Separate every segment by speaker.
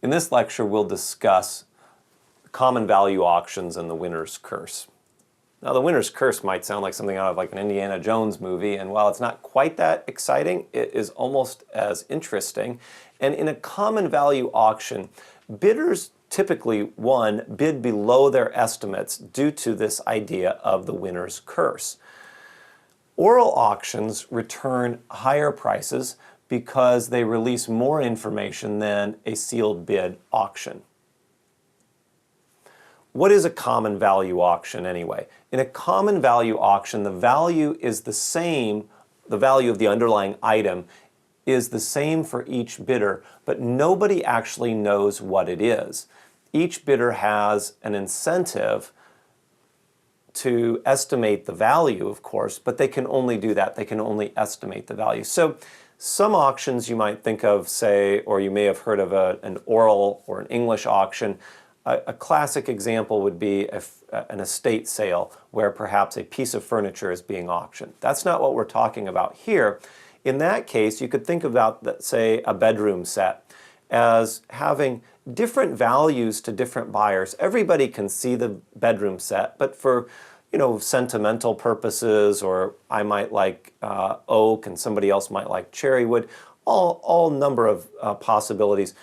Speaker 1: In this lecture, we'll discuss common value auctions and the winner's curse. Now, the winner's curse might sound like something out of like an Indiana Jones movie, and while it's not quite that exciting, it is almost as interesting. And in a common value auction, bidders typically, one, bid below their estimates due to this idea of the winner's curse. Oral auctions return higher prices because they release more information than a sealed bid auction. What is a common value auction anyway? In a common value auction, the value is the same, the value of the underlying item is the same for each bidder, but nobody actually knows what it is. Each bidder has an incentive to estimate the value, of course, but they can only do that. They can only estimate the value. So some auctions you might think of, say, or you may have heard of an oral or an English auction. A classic example would be an estate sale where perhaps a piece of furniture is being auctioned. That's not what we're talking about here. In that case, you could think about, say, a bedroom set as having different values to different buyers. Everybody can see the bedroom set, but for sentimental purposes, or I might like oak and somebody else might like cherry wood, all number of possibilities.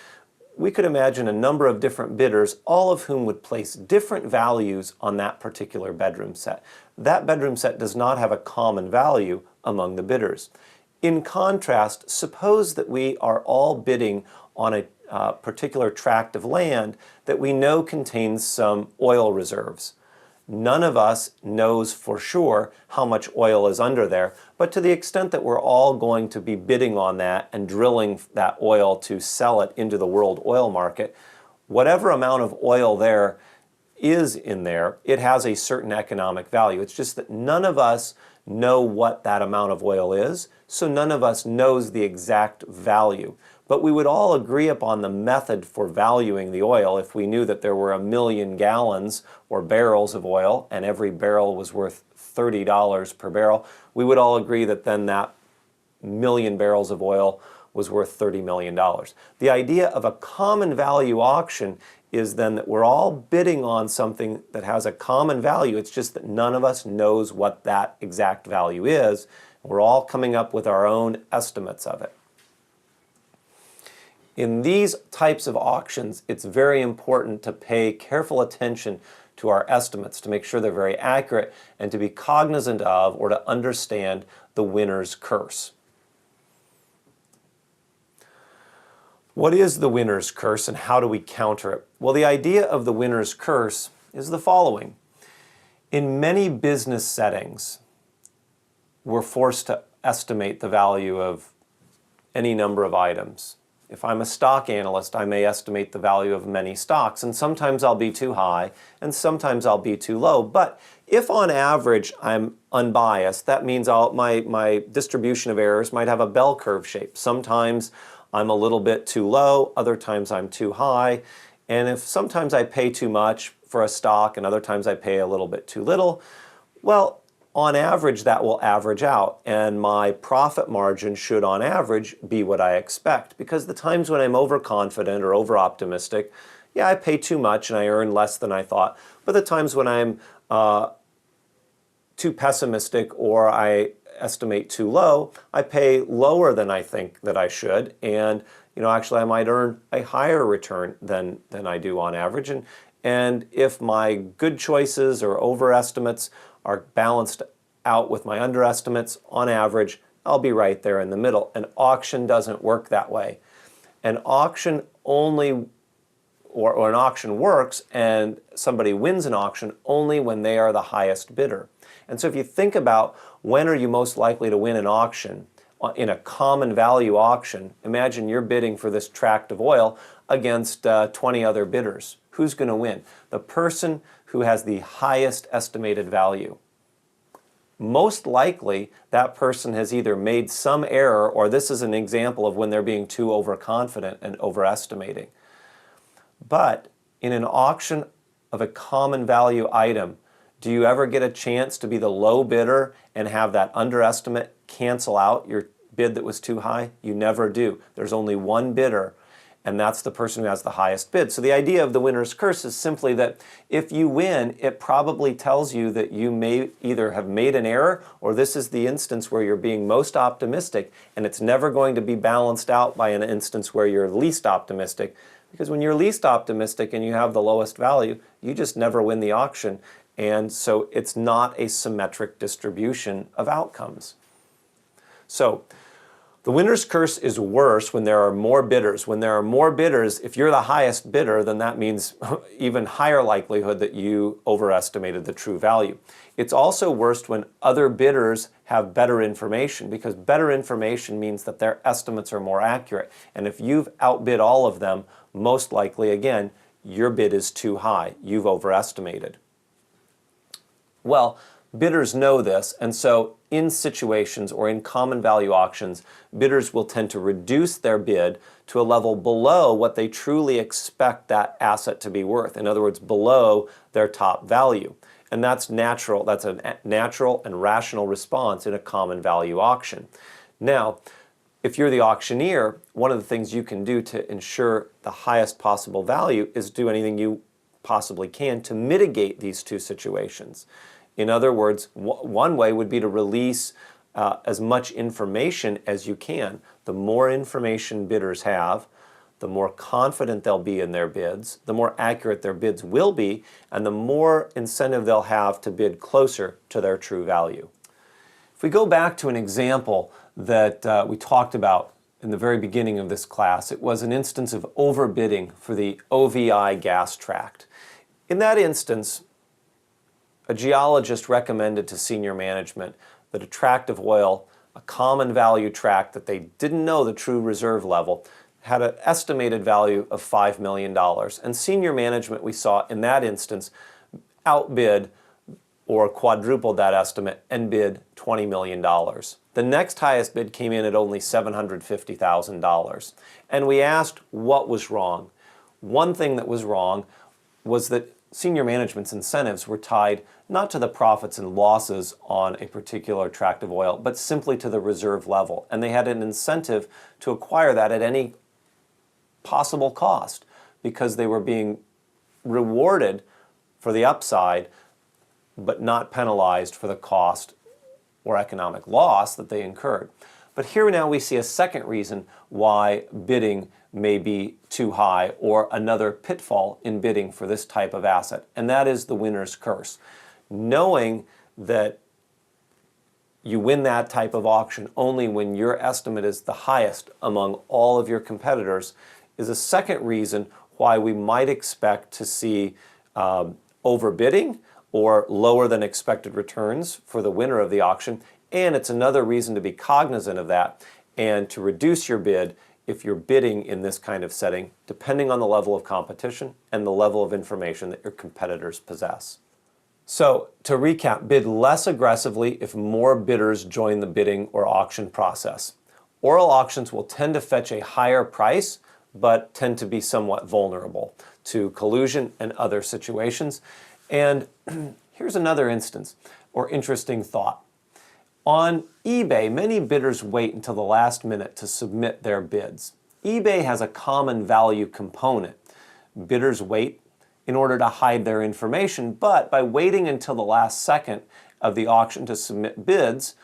Speaker 1: We could imagine a number of different bidders, all of whom would place different values on that particular bedroom set. That bedroom set does not have a common value among the bidders. In contrast, suppose that we are all bidding on a particular tract of land that we know contains some oil reserves. None of us knows for sure how much oil is under there, but to the extent that we're all going to be bidding on that and drilling that oil to sell it into the world oil market, whatever amount of oil there is in there, it has a certain economic value. It's just that none of us know what that amount of oil is, so none of us knows the exact value. But we would all agree upon the method for valuing the oil if we knew that there were 1 million gallons or barrels of oil and every barrel was worth $30 per barrel. We would all agree that then that 1 million barrels of oil was worth $30 million. The idea of a common value auction is then that we're all bidding on something that has a common value. It's just that none of us knows what that exact value is. We're all coming up with our own estimates of it. In these types of auctions, it's very important to pay careful attention to our estimates to make sure they're very accurate and to be cognizant of or to understand the winner's curse. What is the winner's curse and how do we counter it? Well, the idea of the winner's curse is the following. In many business settings, we're forced to estimate the value of any number of items. If I'm a stock analyst, I may estimate the value of many stocks, and sometimes I'll be too high, and sometimes I'll be too low. But if on average I'm unbiased, that means my distribution of errors might have a bell curve shape. Sometimes I'm a little bit too low, other times I'm too high, and if sometimes I pay too much for a stock and other times I pay a little bit too little, well, on average, that will average out, and my profit margin should, on average, be what I expect. Because the times when I'm overconfident or over-optimistic, yeah, I pay too much and I earn less than I thought. But the times when I'm too pessimistic or I estimate too low, I pay lower than I think that I should, and actually I might earn a higher return than I do on average. And if my good choices or overestimates are balanced out with my underestimates, on average, I'll be right there in the middle. An auction doesn't work that way. An auction only, or an auction works and somebody wins an auction only when they are the highest bidder. And so if you think about when are you most likely to win an auction, in a common value auction, imagine you're bidding for this tract of oil against 20 other bidders. Who's going to win? The person who has the highest estimated value. Most likely, that person has either made some error, or this is an example of when they're being too overconfident and overestimating. But in an auction of a common value item, do you ever get a chance to be the low bidder and have that underestimate cancel out your bid that was too high? You never do. There's only one bidder. and that's the person who has the highest bid. So the idea of the winner's curse is simply that if you win, it probably tells you that you may either have made an error, or this is the instance where you're being most optimistic, and it's never going to be balanced out by an instance where you're least optimistic. Because when you're least optimistic and you have the lowest value, you just never win the auction. And so it's not a symmetric distribution of outcomes. So the winner's curse is worse when there are more bidders. When there are more bidders, if you're the highest bidder, then that means even higher likelihood that you overestimated the true value. It's also worse when other bidders have better information, because better information means that their estimates are more accurate. And if you've outbid all of them, most likely, again, your bid is too high. You've overestimated. Well, bidders know this, and so in situations or in common value auctions, bidders will tend to reduce their bid to a level below what they truly expect that asset to be worth. In other words, below their top value. And that's natural. That's a natural and rational response in a common value auction. Now, if you're the auctioneer, one of the things you can do to ensure the highest possible value is do anything you possibly can to mitigate these two situations. In other words, one way would be to release as much information as you can. The more information bidders have, the more confident they'll be in their bids, the more accurate their bids will be, and the more incentive they'll have to bid closer to their true value. If we go back to an example that we talked about in the very beginning of this class, it was an instance of overbidding for the OVI gas tract. In that instance, a geologist recommended to senior management that a tract of oil, a common value tract that they didn't know the true reserve level, had an estimated value of $5 million. And senior management, we saw in that instance, outbid or quadrupled that estimate and bid $20 million. The next highest bid came in at only $750,000. And we asked what was wrong. One thing that was wrong was that senior management's incentives were tied not to the profits and losses on a particular tract of oil, but simply to the reserve level. And they had an incentive to acquire that at any possible cost because they were being rewarded for the upside, but not penalized for the cost or economic loss that they incurred. But here now we see a second reason why bidding may be too high, or another pitfall in bidding for this type of asset, and that is the winner's curse. Knowing that you win that type of auction only when your estimate is the highest among all of your competitors is a second reason why we might expect to see overbidding or lower than expected returns for the winner of the auction. And it's another reason to be cognizant of that and to reduce your bid if you're bidding in this kind of setting, depending on the level of competition and the level of information that your competitors possess. So, to recap, bid less aggressively if more bidders join the bidding or auction process. Oral auctions will tend to fetch a higher price, but tend to be somewhat vulnerable to collusion and other situations. And here's another instance or interesting thought. On eBay, many bidders wait until the last minute to submit their bids. eBay has a common value component. Bidders wait in order to hide their information, but by waiting until the last second of the auction to submit bids,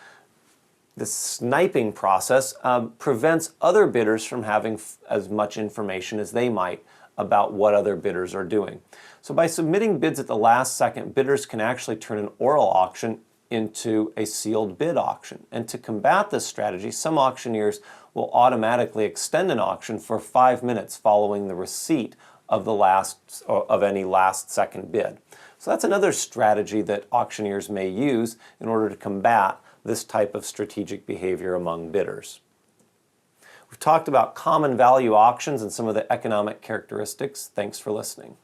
Speaker 1: the sniping process prevents other bidders from having as much information as they might about what other bidders are doing. So by submitting bids at the last second, bidders can actually turn an oral auction into a sealed bid auction. And to combat this strategy, some auctioneers will automatically extend an auction for 5 minutes following the receipt of any last second bid. So that's another strategy that auctioneers may use in order to combat this type of strategic behavior among bidders. We've talked about common value auctions and some of the economic characteristics. Thanks for listening.